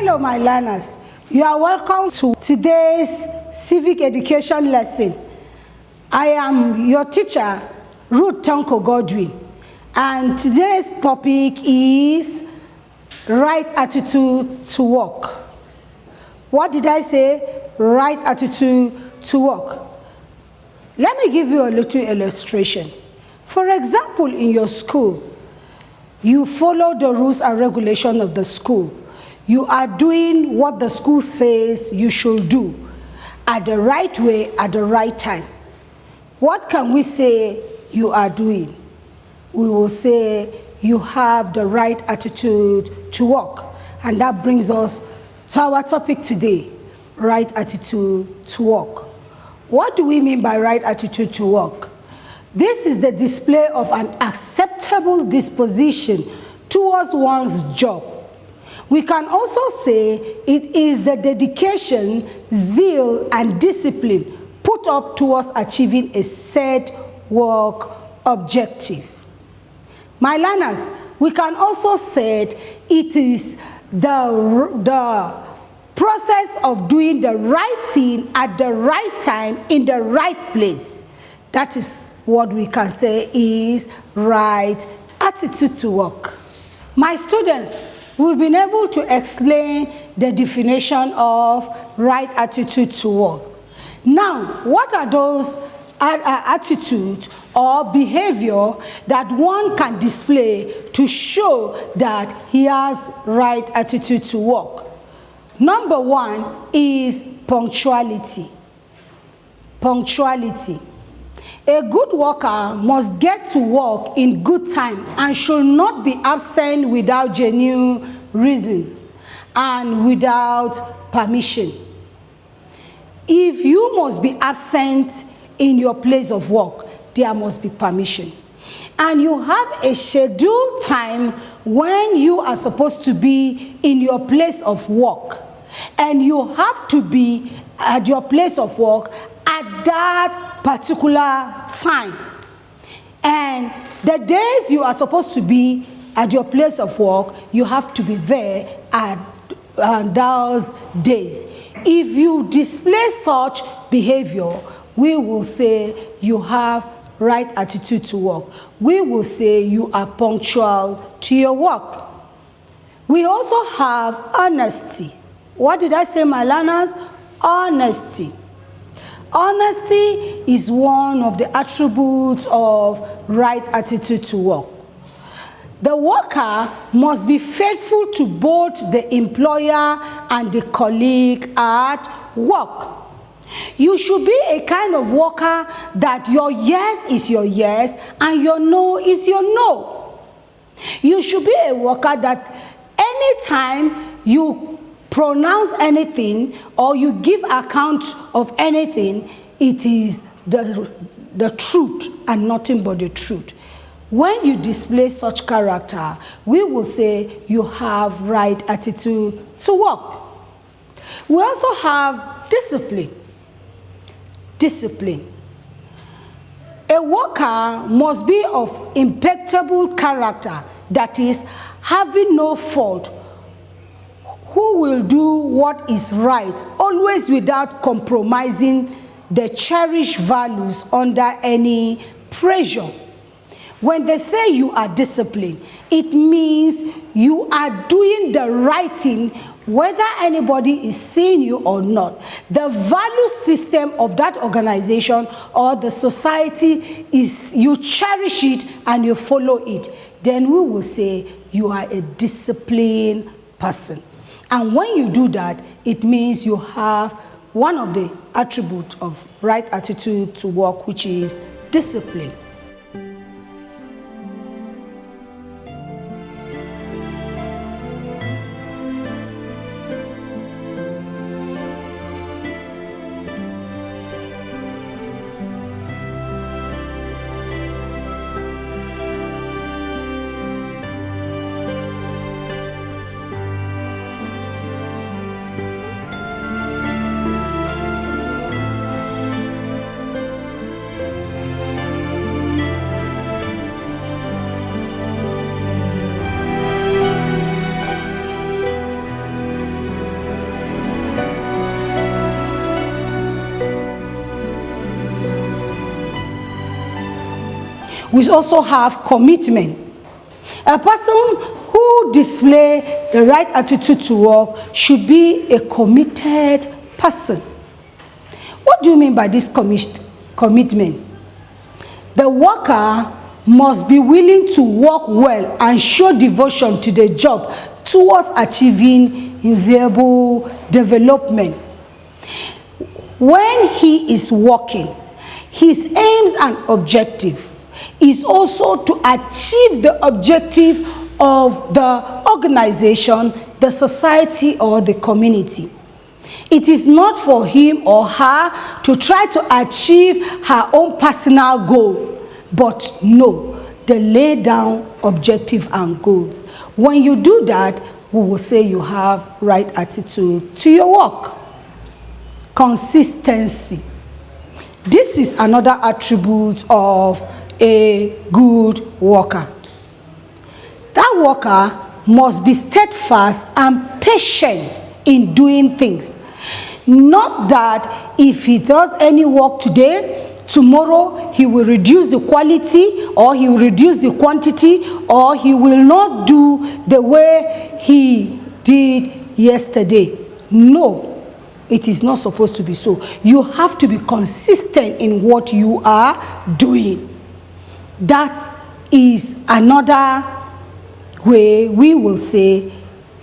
Hello, my learners. You are welcome to today's Civic Education lesson. I am your teacher, Ruth Tanko Godwin, and today's topic is right attitude to work. What did I say? Right attitude to work. Let me give you a little illustration. For example, in your school, you follow the rules and regulations of the school. You are doing what the school says you should do at the right way, at the right time. What can we say you are doing? We will say you have the right attitude to work. And that brings us to our topic today, right attitude to work. What do we mean by right attitude to work? This is the display of an acceptable disposition towards one's job. We can also say it is the dedication, zeal, and discipline put up towards achieving a set work objective. My learners, we can also say it is the process of doing the right thing at the right time in the right place. That is what we can say is right attitude to work. My students, we've been able to explain the definition of right attitude to work. Now, what are those attitudes or behavior that one can display to show that he has right attitude to work? Number one is punctuality. Punctuality. A good worker must get to work in good time and should not be absent without genuine reasons and without permission. If you must be absent in your place of work, there must be permission. And you have a scheduled time when you are supposed to be in your place of work. And you have to be at your place of work at that particular time. And the days you are supposed to be at your place of work, you have to be there at those days. If you display such behavior, we will say you have right attitude to work. We will say you are punctual to your work. We also have honesty. What did I say, my learners? Honesty. Honesty is one of the attributes of right attitude to work. The worker must be faithful to both the employer and the colleague at work. You should be a kind of worker that your yes is your yes and your no is your no. You should be a worker that anytime you pronounce anything or you give account of anything, it is the truth and nothing but the truth. When you display such character, we will say you have right attitude to work. We also have discipline. Discipline. A worker must be of impeccable character, that is, having no fault, who will do what is right, always without compromising the cherished values under any pressure. When they say you are disciplined, it means you are doing the right thing whether anybody is seeing you or not. The value system of that organization or the society is, you cherish it and you follow it. Then we will say you are a disciplined person. And when you do that, it means you have one of the attributes of right attitude to work, which is discipline. we also have commitment. A person who displays the right attitude to work should be a committed person. What do you mean by this commitment? The worker must be willing to work well and show devotion to the job towards achieving invaluable development. When he is working, his aims and objective is also to achieve the objective of the organization, the society, or the community. It is not for him or her to try to achieve her own personal goal, but no, they lay down objective and goals. When you do that, we will say you have right attitude to your work. Consistency. This is another attribute of a good worker. That worker must be steadfast and patient in doing things. Not that if he does any work today, tomorrow he will reduce the quality, or he will reduce the quantity, or he will not do the way he did yesterday. No, it is not supposed to be so. You have to be consistent in what you are doing. That is another way we will say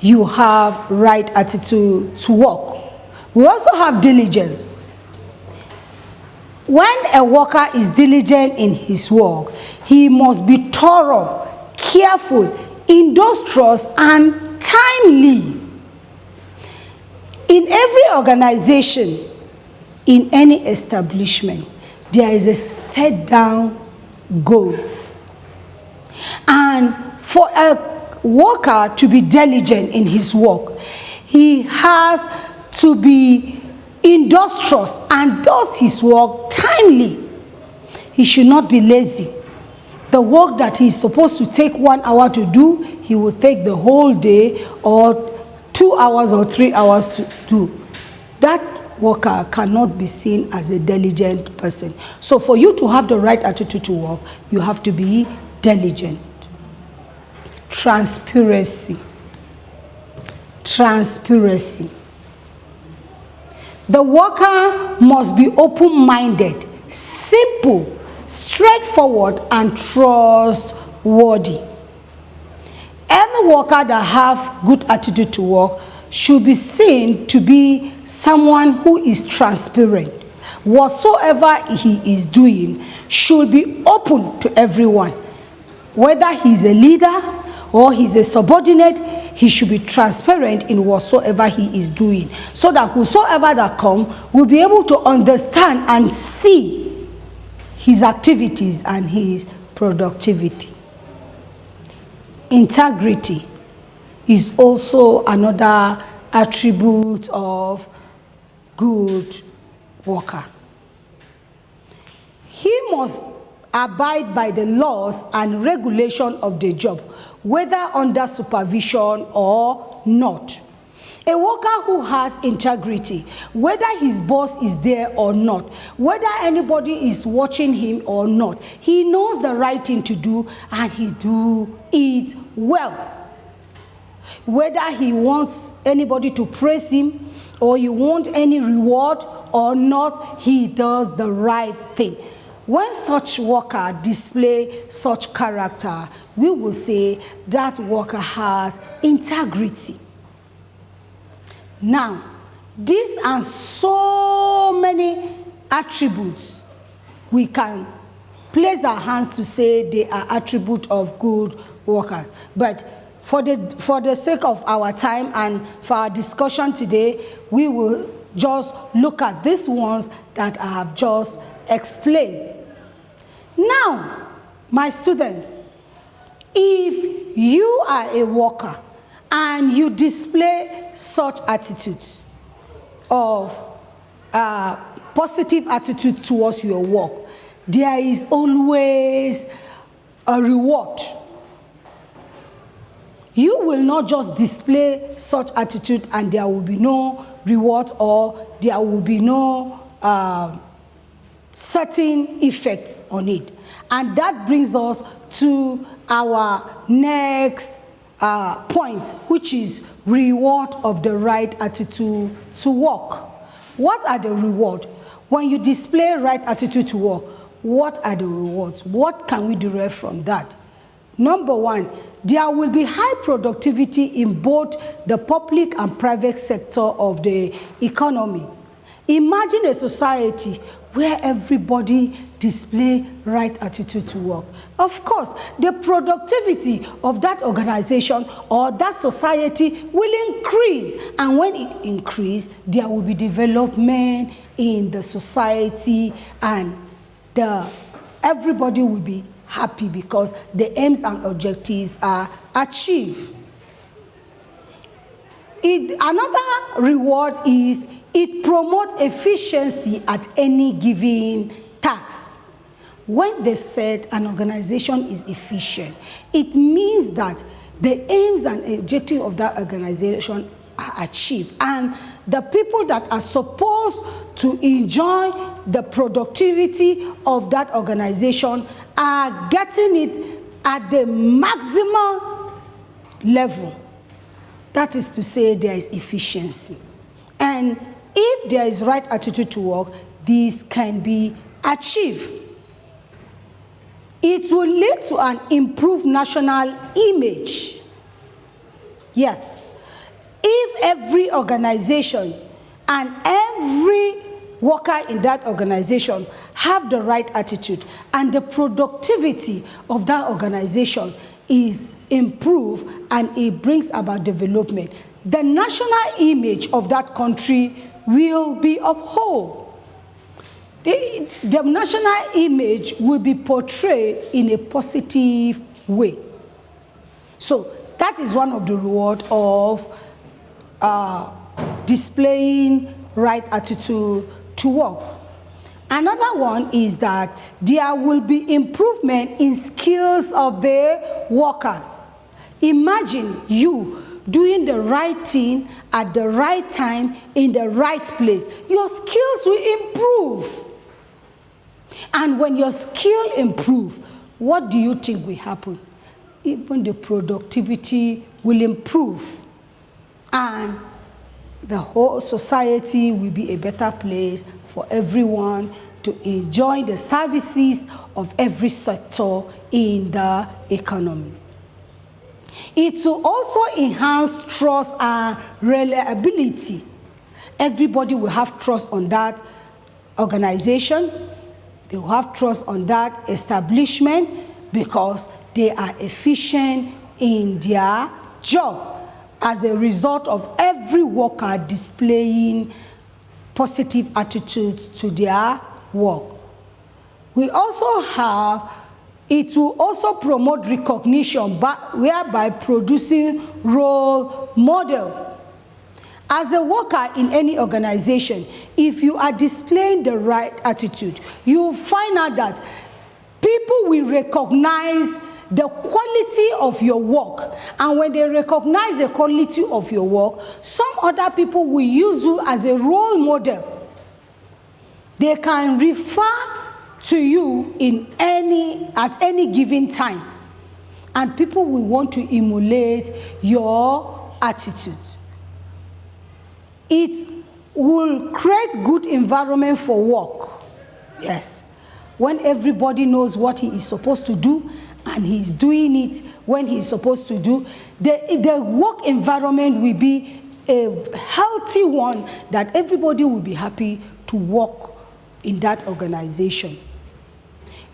you have right attitude to work. We also have diligence. When a worker is diligent in his work, he must be thorough, careful, industrious, and timely. In every organization, in any establishment, there is a set down goals. And for a worker to be diligent in his work, he has to be industrious and does his work timely. He should not be lazy. The work that he is supposed to take 1 hour to do, he will take the whole day, or 2 hours or 3 hours to do. That worker cannot be seen as a diligent person. So for you to have the right attitude to work, you have to be diligent. Transparency. Transparency. The worker must be open-minded, simple, straightforward, and trustworthy. Any worker that have good attitude to work should be seen to be someone who is transparent. Whatsoever he is doing should be open to everyone. Whether he's a leader or he's a subordinate, he should be transparent in whatsoever he is doing, so that whosoever that come will be able to understand and see his activities and his productivity. Integrity is also another attribute of good worker. He must abide by the laws and regulation of the job, whether under supervision or not. A worker who has integrity, whether his boss is there or not, whether anybody is watching him or not, he knows the right thing to do and he do it well. Whether he wants anybody to praise him or he wants any reward or not, he does the right thing. When such worker display such character, we will say that worker has integrity. Now, these are so many attributes we can place our hands to say they are attributes of good workers. But for the sake of our time and for our discussion today, we will just look at these ones that I have just explained. Now, my students, if you are a worker and you display such attitudes of positive attitude towards your work, there is always a reward. You will not just display such attitude and there will be no reward, or there will be no certain effects on it. And that brings us to our next point, which is reward of the right attitude to work. What are the rewards? When you display right attitude to work, what are the rewards? What can we derive from that? Number one, there will be high productivity in both the public and private sector of the economy. Imagine a society where everybody display right attitude to work. Of course, the productivity of that organization or that society will increase. And when it increases, there will be development in the society, and everybody will be happy because the aims and objectives are achieved. Another reward is it promotes efficiency at any given task. When they said an organization is efficient, it means that the aims and objectives of that organization are achieved, and the people that are supposed to enjoy the productivity of that organization are getting it at the maximum level. That is to say, there is efficiency. And if there is right attitude to work, this can be achieved. It will lead to an improved national image. Yes. If every organization and every worker in that organization have the right attitude and the productivity of that organization is improved and it brings about development, the national image of that country will be upheld. The national image will be portrayed in a positive way. So that is one of the rewards of displaying right attitude to work. Another one is that there will be improvement in skills of the workers. Imagine you doing the right thing at the right time in the right place. Your skills will improve. And when your skill improves, what do you think will happen? Even the productivity will improve. And the whole society will be a better place for everyone to enjoy the services of every sector in the economy. It will also enhance trust and reliability. Everybody will have trust on that organization. They will have trust on that establishment because they are efficient in their job as a result of every worker displaying positive attitudes to their work. We also have, it will also promote recognition whereby producing role model. As a worker in any organization, if you are displaying the right attitude, you will find out that people will recognize the quality of your work. And when they recognize the quality of your work, some other people will use you as a role model. They can refer to you at any given time. And people will want to emulate your attitude. It will create good environment for work. Yes. When everybody knows what he is supposed to do and he is doing it when he is supposed to do, the work environment will be a healthy one that everybody will be happy to work in that organization.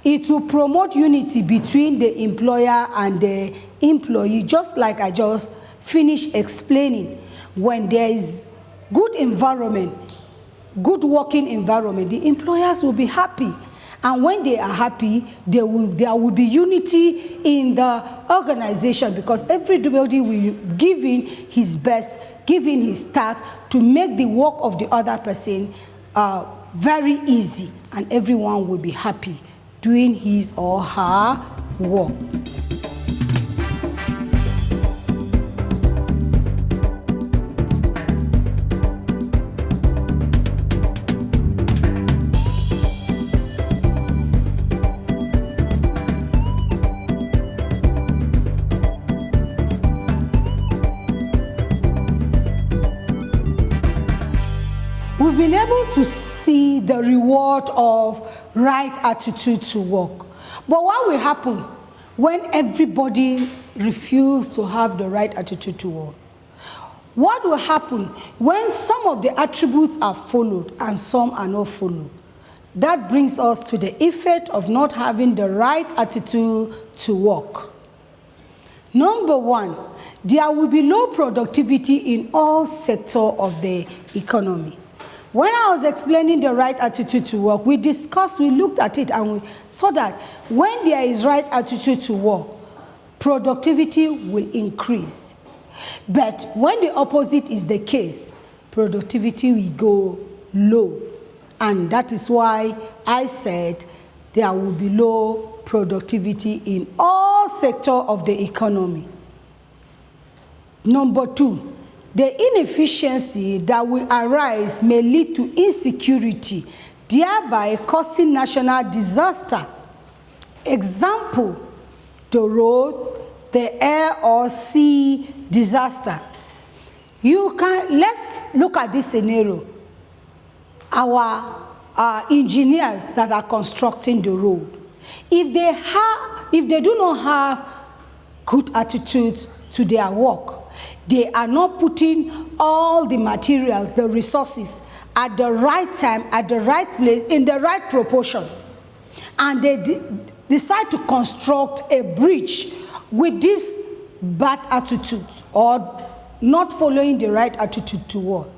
It will promote unity between the employer and the employee, just like I just finished explaining. When there is good environment, good working environment, the employers will be happy. And when they are happy, there will be unity in the organization because everybody will give in his best, give in his task to make the work of the other person very easy, and everyone will be happy doing his or her work. we've been able to see the reward of right attitude to work. But what will happen when everybody refuses to have the right attitude to work? What will happen when some of the attributes are followed and some are not followed? That brings us to the effect of not having the right attitude to work. Number one, there will be low productivity in all sectors of the economy. When I was explaining the right attitude to work, we looked at it, and we saw that when there is right attitude to work, productivity will increase. But when the opposite is the case, productivity will go low. And that is why I said there will be low productivity in all sectors of the economy. Number two, the inefficiency that will arise may lead to insecurity, thereby causing national disaster. Example, the road, the air or sea disaster. Let's look at this scenario. Our engineers that are constructing the road, if they do not have good attitude to their work, they are not putting all the materials, the resources at the right time, at the right place, in the right proportion, and they decide to construct a bridge with this bad attitude or not following the right attitude to work.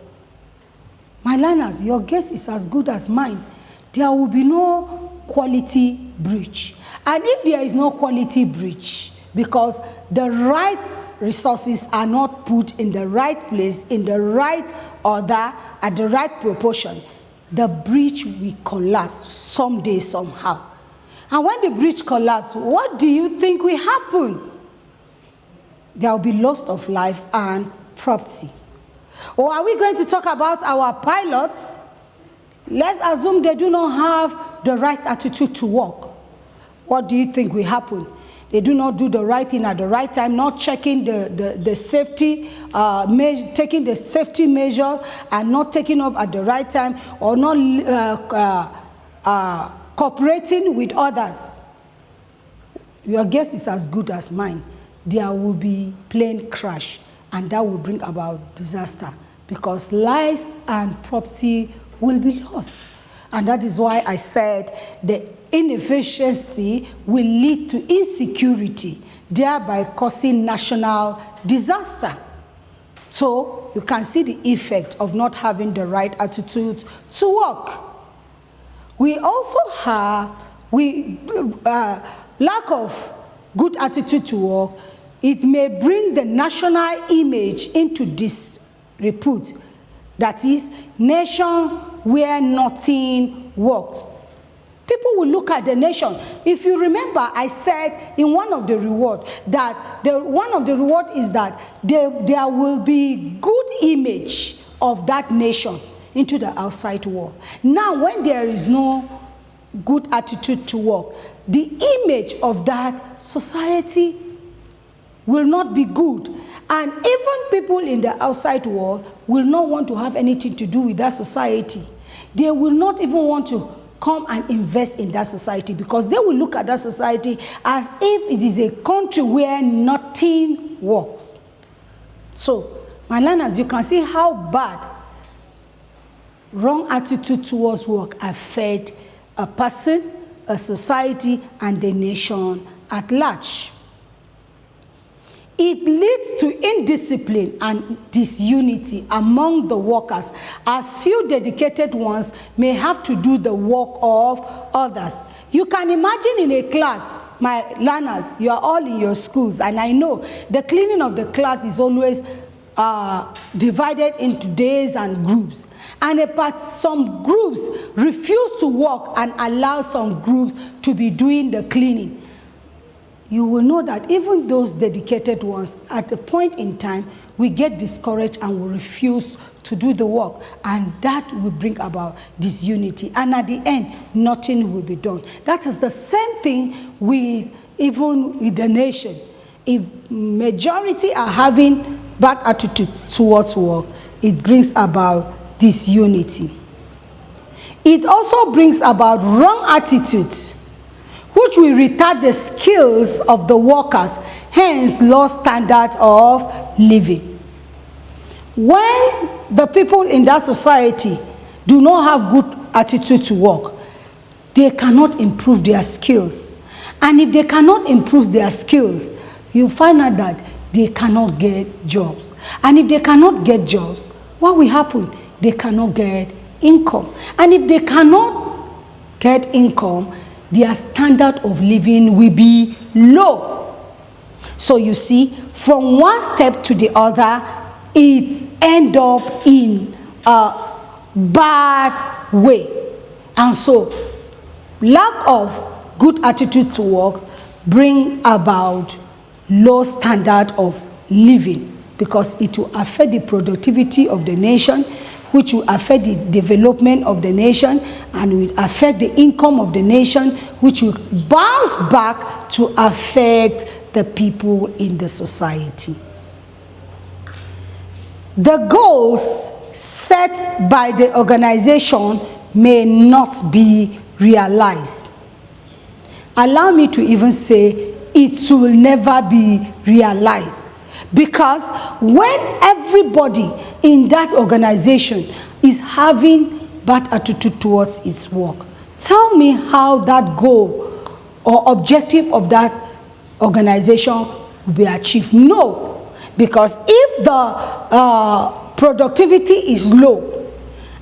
My learners, your guess is as good as mine. There will be no quality bridge. And if there is no quality bridge, because the right resources are not put in the right place, in the right order, at the right proportion, the bridge will collapse someday, somehow. And when the bridge collapses, what do you think will happen? There will be loss of life and property. Or are we going to talk about our pilots? Let's assume they do not have the right attitude to work. What do you think will happen? They do not do the right thing at the right time, not checking the safety, taking the safety measures, and not taking up at the right time, or not cooperating with others. Your guess is as good as mine. There will be plane crash, and that will bring about disaster, because lives and property will be lost. And that is why I said the inefficiency will lead to insecurity, thereby causing national disaster. So you can see the effect of not having the right attitude to work. We also have lack of good attitude to work. It may bring the national image into disrepute. That is, nation where nothing works. People will look at the nation. If you remember, I said in one of the reward that one of the reward is that there will be good image of that nation into the outside world. Now, when there is no good attitude to work, the image of that society will not be good. And even people in the outside world will not want to have anything to do with that society. They will not even want to come and invest in that society, because they will look at that society as if it is a country where nothing works. So, my learners, you can see how bad wrong attitude towards work affect a person, a society, and the nation at large. It leads to indiscipline and disunity among the workers, as few dedicated ones may have to do the work of others. You can imagine in a class, my learners, you are all in your schools, and I know the cleaning of the class is always divided into days and groups. And some groups refuse to work and allow some groups to be doing the cleaning. You will know that even those dedicated ones, at a point in time, we get discouraged and will refuse to do the work. And that will bring about disunity. And at the end, nothing will be done. That is the same thing even with the nation. If majority are having bad attitude towards work, it brings about disunity. It also brings about wrong attitudes, which will retard the skills of the workers, hence low standard of living. When the people in that society do not have good attitude to work, they cannot improve their skills. And if they cannot improve their skills, you find out that they cannot get jobs. And if they cannot get jobs, what will happen? They cannot get income. And if they cannot get income, their standard of living will be low. So you see, from one step to the other, it ends up in a bad way. And so, lack of good attitude to work bring about low standard of living, because it will affect the productivity of the nation, which will affect the development of the nation, and will affect the income of the nation, which will bounce back to affect the people in the society. The goals set by the organization may not be realized. Allow me to even say it will never be realized, because when everybody in that organization is having bad attitude towards its work, tell me how that goal or objective of that organization will be achieved. No, because if the productivity is low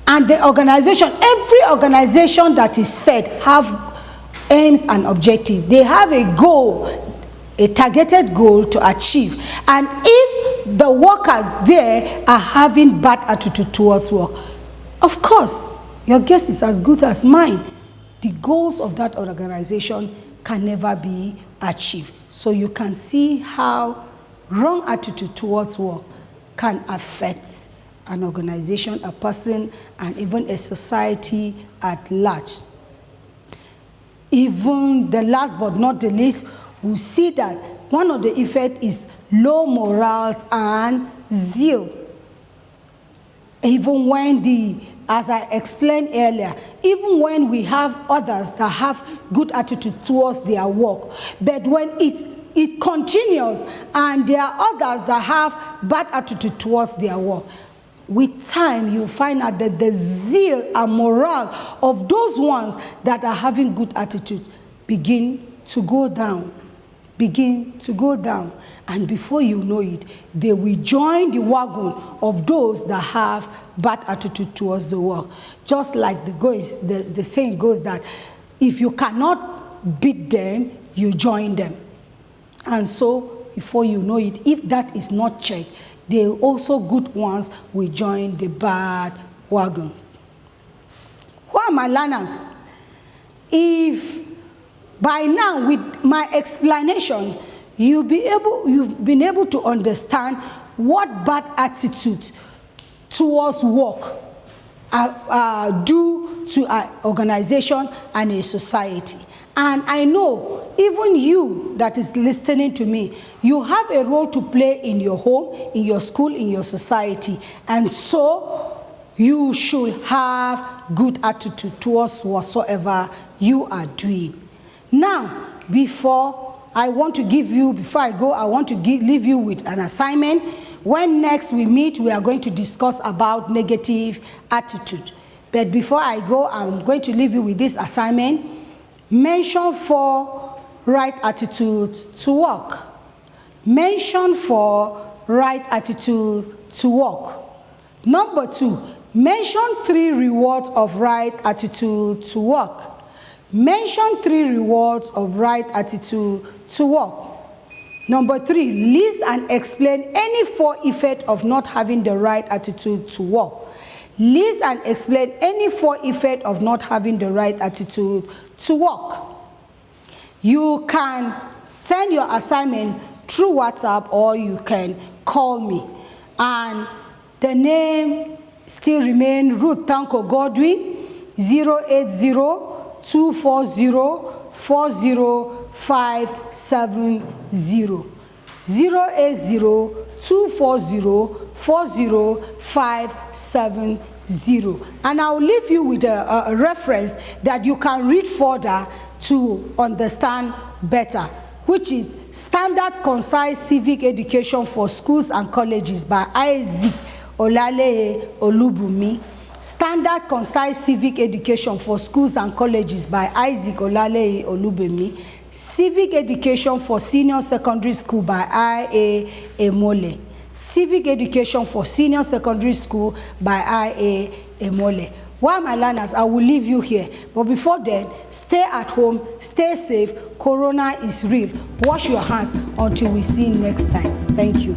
and the organization, every organization that is set have aims and objectives, they have a goal, a targeted goal to achieve. And if the workers there are having bad attitude towards work, of course, your guess is as good as mine. The goals of that organization can never be achieved. So you can see how wrong attitude towards work can affect an organization, a person, and even a society at large. Even the last but not the least, we see that one of the effects is low morals and zeal. Even when as I explained earlier, even when we have others that have good attitude towards their work, but when it continues and there are others that have bad attitude towards their work, with time you find out that the zeal and morale of those ones that are having good attitude begin to go down. And before you know it, they will join the wagon of those that have bad attitude towards the work. Just like the saying goes that if you cannot beat them, you join them. And so before you know it, if that is not checked, they also good ones will join the bad wagons. Who are my learners? If by now, with my explanation, you've been able to understand what bad attitude towards work do to an organization and a society. And I know even you that is listening to me, you have a role to play in your home, in your school, in your society. And so you should have good attitude towards whatsoever you are doing. Now, before I want to leave you with an assignment. When next we meet, we are going to discuss about negative attitude. But before I go, I'm going to leave you with this assignment. Mention 4 right attitudes to work. Mention 4 right attitude to work. Number 2, mention 3 rewards of right attitude to work. Mention 3 rewards of right attitude to work. Number 3, list and explain any 4 effects of not having the right attitude to work. List and explain any 4 effects of not having the right attitude to work. You can send your assignment through WhatsApp or you can call me. And the name still remains Ruth Tanko Godwin, 080-240-40570. 080 240-40570. And I'll leave you with a reference that you can read further to understand better, which is Standard Concise Civic Education for Schools and Colleges by Isaac Olale Olubumi. Standard Concise Civic Education for Schools and Colleges by Isaac Olale Olubumi. Civic Education for Senior Secondary School by I.A. Emole. Civic Education for Senior Secondary School by I.A. Emole. While my learners, I will leave you here. But before then, stay at home, stay safe. Corona is real. Wash your hands until we see you next time. Thank you.